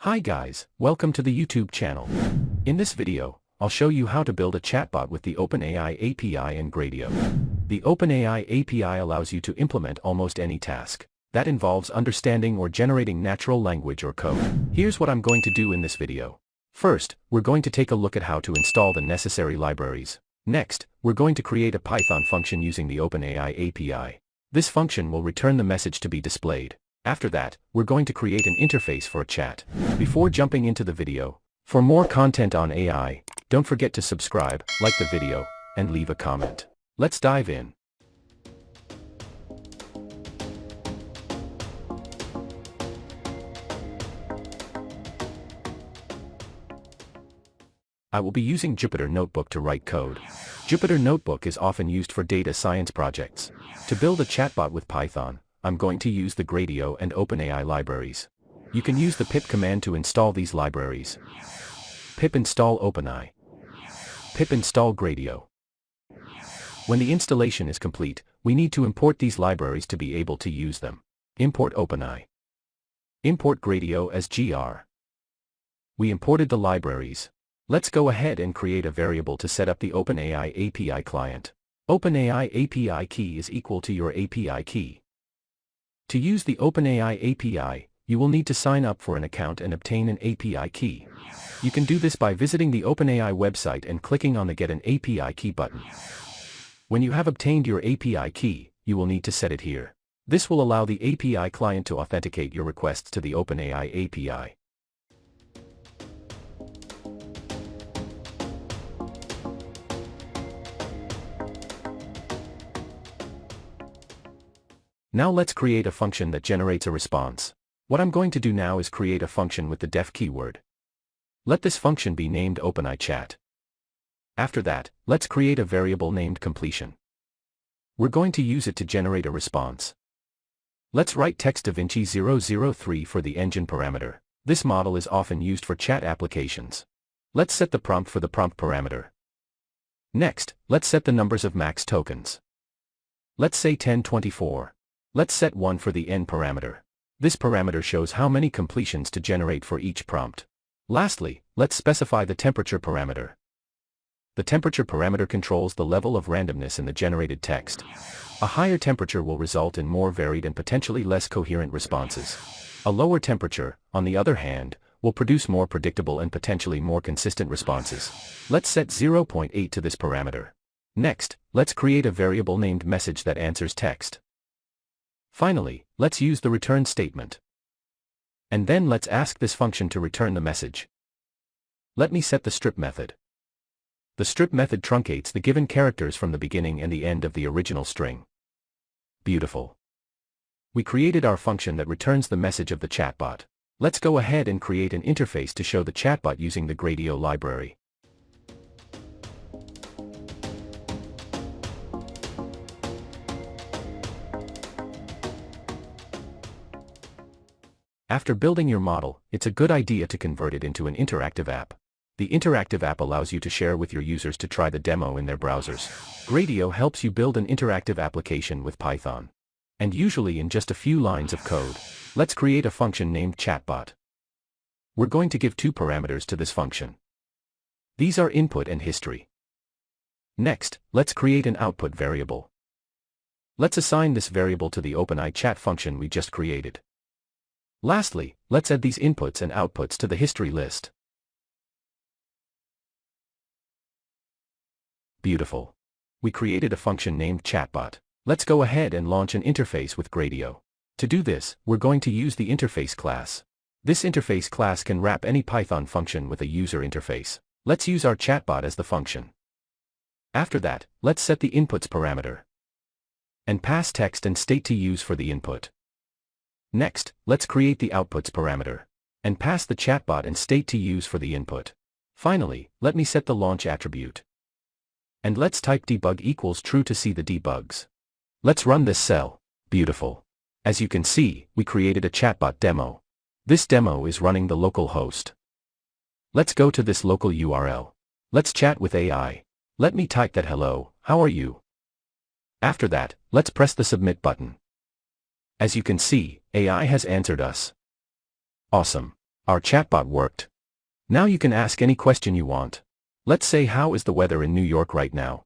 Hi guys, welcome to the YouTube channel. In this video, I'll show you how to build a chatbot with the OpenAI API and Gradio. The OpenAI API allows you to implement almost any task that involves understanding or generating natural language or code. Here's what I'm going to do in this video. First, we're going to take a look at how to install the necessary libraries. Next, we're going to create a Python function using the OpenAI API. This function will return the message to be displayed. After that, we're going to create an interface for a chat. Before jumping into the video, for more content on AI, don't forget to subscribe, like the video, and leave a comment. Let's dive in. I will be using Jupyter Notebook to write code. Jupyter Notebook is often used for data science projects. To build a chatbot with Python, I'm going to use the Gradio and OpenAI libraries. You can use the pip command to install these libraries. Pip install OpenAI. Pip install Gradio. When the installation is complete, we need to import these libraries to be able to use them. Import OpenAI. Import Gradio as GR. We imported the libraries. Let's go ahead and create a variable to set up the OpenAI API client. OpenAI API key is equal to your API key. To use the OpenAI API, you will need to sign up for an account and obtain an API key. You can do this by visiting the OpenAI website and clicking on the Get an API Key button. When you have obtained your API key, you will need to set it here. This will allow the API client to authenticate your requests to the OpenAI API. Now let's create a function that generates a response. What I'm going to do now is create a function with the def keyword. Let this function be named OpenAI Chat. After that, let's create a variable named completion. We're going to use it to generate a response. Let's write text DaVinci 003 for the engine parameter. This model is often used for chat applications. Let's set the prompt for the prompt parameter. Next, let's set the numbers of max tokens. Let's say 1024. Let's set 1 for the n parameter. This parameter shows how many completions to generate for each prompt. Lastly, let's specify the temperature parameter. The temperature parameter controls the level of randomness in the generated text. A higher temperature will result in more varied and potentially less coherent responses. A lower temperature, on the other hand, will produce more predictable and potentially more consistent responses. Let's set 0.8 to this parameter. Next, let's create a variable named message that answers text. Finally, let's use the return statement. And then let's ask this function to return the message. Let me set the strip method. The strip method truncates the given characters from the beginning and the end of the original string. Beautiful. We created our function that returns the message of the chatbot. Let's go ahead and create an interface to show the chatbot using the Gradio library. After building your model, it's a good idea to convert it into an interactive app. The interactive app allows you to share with your users to try the demo in their browsers. Gradio helps you build an interactive application with Python. And usually in just a few lines of code. Let's create a function named chatbot. We're going to give 2 parameters to this function. These are input and history. Next, let's create an output variable. Let's assign this variable to the OpenAI chat function we just created. Lastly, let's add these inputs and outputs to the history list. Beautiful. We created a function named chatbot. Let's go ahead and launch an interface with Gradio. To do this, we're going to use the interface class. This interface class can wrap any Python function with a user interface. Let's use our chatbot as the function. After that, let's set the inputs parameter. And pass text and state to use for the input. Next, let's create the outputs parameter. And pass the chatbot and state to use for the input. Finally, let me set the launch attribute. And let's type debug equals true to see the debugs. Let's run this cell. Beautiful. As you can see, we created a chatbot demo. This demo is running the local host. Let's go to this local URL. Let's chat with AI. Let me type that hello, how are you? After that, let's press the submit button. As you can see, AI has answered us. Awesome. Our chatbot worked. Now you can ask any question you want. Let's say, how is the weather in New York right now?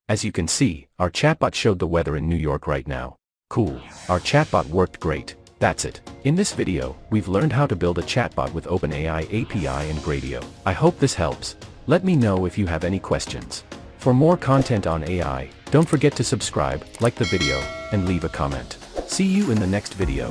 As you can see, our chatbot showed the weather in New York right now. Cool. Our chatbot worked great. That's it. In this video, we've learned how to build a chatbot with OpenAI API and Gradio. I hope this helps. Let me know if you have any questions. For more content on AI, don't forget to subscribe, like the video, and leave a comment. See you in the next video.